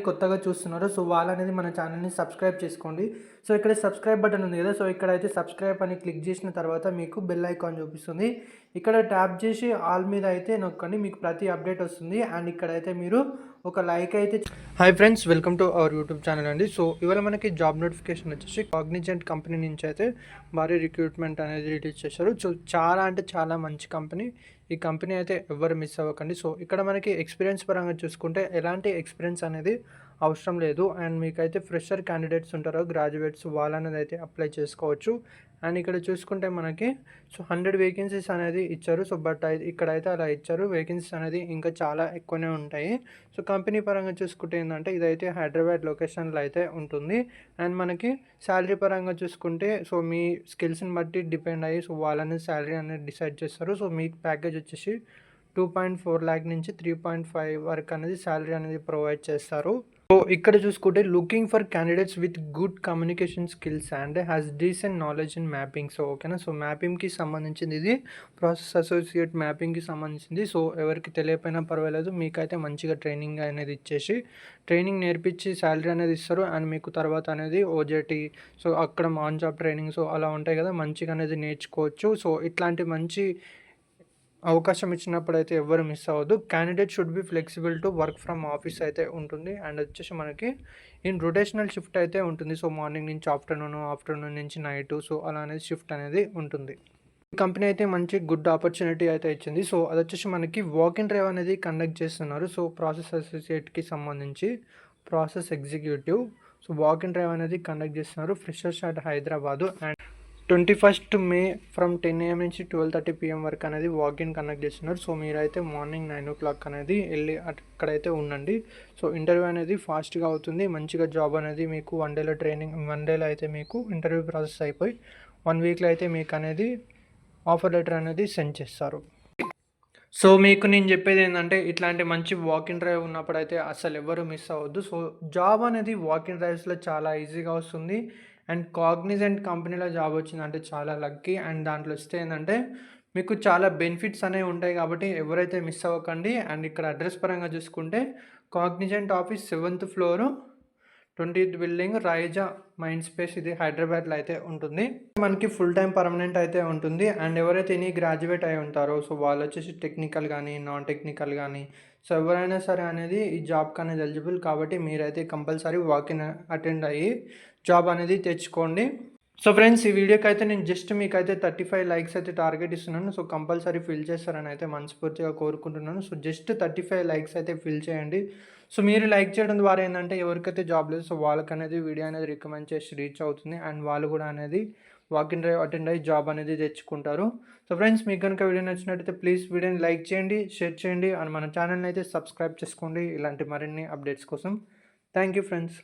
కొత్తగా చూస్తున్నారో సో వాళ్ళనేది మన ఛానల్ని సబ్స్క్రైబ్ చేసుకోండి. సో ఇక్కడ సబ్స్క్రైబ్ బటన్ ఉంది కదా, సో ఇక్కడైతే సబ్స్క్రైబ్ అని క్లిక్ చేసిన తర్వాత మీకు బెల్ ఐకాన్ చూపిస్తుంది. ఇక్కడ ట్యాప్ చేసి ఆల్ మీద అయితే నొక్కండి, మీకు ప్రతి అప్డేట్ వస్తుంది. అండ్ ఇక్కడైతే మీరు ఒక లైక్ అయితే. Hi friends, welcome to our YouTube channel అండి. సో ఇవాళ మనకి జాబ్ నోటిఫికేషన్ వచ్చేసి కాగ్నిజెంట్ కంపెనీ నుంచి అయితే భారీ రిక్రూట్మెంట్ అనేది రిలీజ్ చేశారు. సో చాలా అంటే చాలా మంచి కంపెనీ. ఈ కంపెనీ అయితే ఎవరు మిస్ అవ్వకండి. సో ఇక్కడ మనకి ఎక్స్పీరియన్స్ పరంగా చూసుకుంటే ఎలాంటి ఎక్స్పీరియన్స్ అనేది అవసరం లేదు. అండ్ మీకైతే ఫ్రెషర్ క్యాండిడేట్స్ ఉంటారో గ్రాడ్యుయేట్స్ వాళ్ళనేది అయితే అప్లై చేసుకోవచ్చు. అండ్ ఇక్కడ చూసుకుంటే మనకి 100 వేకెన్సీస్ అనేది ఇచ్చారు. సో బట్ ఇక్కడైతే అలా ఇచ్చారు, వేకెన్సీస్ అనేది ఇంకా చాలా ఎక్కువనే ఉంటాయి. సో కంపెనీ పరంగా చూసుకుంటే ఏంటంటే ఇదైతే హైదరాబాద్ లొకేషన్లో అయితే ఉంటుంది. అండ్ మనకి శాలరీ పరంగా చూసుకుంటే సో మీ స్కిల్స్ని బట్టి డిపెండ్ అయ్యి సో వాళ్ళని శాలరీ అనేది డిసైడ్ చేస్తారు. సో మీకు ప్యాకేజ్ వచ్చేసి 2.4 lakh నుంచి 3.5 వరకు అనేది శాలరీ అనేది ప్రొవైడ్ చేస్తారు. సో ఇక్కడ చూసుకుంటే looking for candidates with good communication skills and has decent knowledge in mapping. So ఓకేనా. సో మ్యాపింగ్కి సంబంధించింది, ఇది ప్రాసెస్ అసోసియేట్ మ్యాపింగ్కి సంబంధించింది. సో ఎవరికి తెలియకపోయినా పర్వాలేదు, మీకైతే మంచిగా ట్రైనింగ్ అనేది ఇచ్చేసి ట్రైనింగ్ నేర్పించి శాలరీ అనేది ఇస్తారు. అండ్ మీకు తర్వాత అనేది ఓజేటీ, సో అక్కడ ఆన్ జాబ్ ట్రైనింగ్ సో అలా ఉంటాయి కదా, మంచిగా అనేది నేర్చుకోవచ్చు. సో ఇట్లాంటి మంచి అవకాశం ఇచ్చినప్పుడు అయితే ఎవరు మిస్ అవ్వద్దు. Candidate should be flexible to work from office అయితే ఉంటుంది. అండ్ వచ్చేసి మనకి ఇన్ రొటేషనల్ షిఫ్ట్ అయితే ఉంటుంది. సో మార్నింగ్ నుంచి ఆఫ్టర్నూన్ నుంచి నైట్, సో అలా అనేది షిఫ్ట్ అనేది ఉంటుంది. ఈ కంపెనీ అయితే మంచి గుడ్ ఆపర్చునిటీ అయితే ఇచ్చింది. సో అది వచ్చేసి మనకి వాక్ ఇన్ డ్రైవ్ అనేది కండక్ట్ చేస్తున్నారు. సో ప్రాసెస్ అసోసియేట్కి సంబంధించి process executive so walk in drive అనేది కండక్ట్ చేస్తున్నారు. Freshers at Hyderabad. And 21st May from 10 AM నుంచి 12:30 PM వరకు అనేది వాకిన్ కండక్ట్ చేస్తున్నారు. సో మీరైతే మార్నింగ్ 9 o'clock అనేది వెళ్ళి అక్కడైతే ఉండండి. సో ఇంటర్వ్యూ అనేది ఫాస్ట్గా అవుతుంది. మంచిగా జాబ్ అనేది మీకు 1 dayలో ట్రైనింగ్, 1 dayలో అయితే మీకు ఇంటర్వ్యూ ప్రాసెస్ అయిపోయి 1 weekలో అయితే మీకు అనేది ఆఫర్ లెటర్ అనేది సెండ్ చేస్తారు. సో మీకు నేను చెప్పేది ఏంటంటే ఇట్లాంటి మంచి వాకిన్ డ్రైవ్ ఉన్నప్పుడు అయితే అసలు ఎవరు మిస్ అవ్వద్దు. సో జాబ్ అనేది వాకిన్ డ్రైవ్స్లో చాలా ఈజీగా వస్తుంది. అండ్ కాగ్నిజెంట్ కంపెనీలో జాబ్ వచ్చిందంటే చాలా లక్కీ. అండ్ దాంట్లో వస్తే ఏంటంటే మీకు చాలా బెనిఫిట్స్ అనేవి ఉంటాయి కాబట్టి ఎవరైతే మిస్ అవ్వకండి. అండ్ ఇక్కడ అడ్రస్ పరంగా చూసుకుంటే Cognizant office 7th floor 20th building Raheja Mindspace, ఇది హైదరాబాద్లో అయితే ఉంటుంది. మనకి ఫుల్ టైం పర్మనెంట్ అయితే ఉంటుంది. అండ్ ఎవరైతే ఎనీ గ్రాడ్యుయేట్ అయి ఉంటారో సో వాళ్ళు వచ్చేసి టెక్నికల్ కానీ నాన్ టెక్నికల్ కానీ సో ఎవరైనా సరే అనేది ఈ జాబ్కి అనేది ఎలిజిబుల్. కాబట్టి మీరైతే కంపల్సరీ వాకిన్ అటెండ్ అయ్యి జాబ్ అనేది తెచ్చుకోండి. సో ఫ్రెండ్స్, ఈ వీడియోకి అయితే నేను జస్ట్ మీకైతే 35 likes అయితే టార్గెట్ ఇస్తున్నాను. సో కంపల్సరీ ఫిల్ చేస్తారని అయితే మనస్ఫూర్తిగా కోరుకుంటున్నాను. సో జస్ట్ 35 likes అయితే ఫిల్ చేయండి. సో మీరు లైక్ చేయడం ద్వారా ఏంటంటే ఎవరికైతే జాబ్ లేదు సో వాళ్ళకి అనేది వీడియో అనేది రికమెండ్ చేసి రీచ్ అవుతుంది. అండ్ వాళ్ళు కూడా అనేది వాకిన్ డ్రైవ్ అటెండ్ అయ్యి జాబ్ అనేది తెచ్చుకుంటారు. సో ఫ్రెండ్స్, మీకు కనుక వీడియో నచ్చినట్టయితే ప్లీజ్ వీడియోని లైక్ చేయండి, షేర్ చేయండి. అండ్ మన ఛానల్ని అయితే సబ్స్క్రైబ్ చేసుకోండి ఇలాంటి మరిన్ని అప్డేట్స్ కోసం. Thank you friends.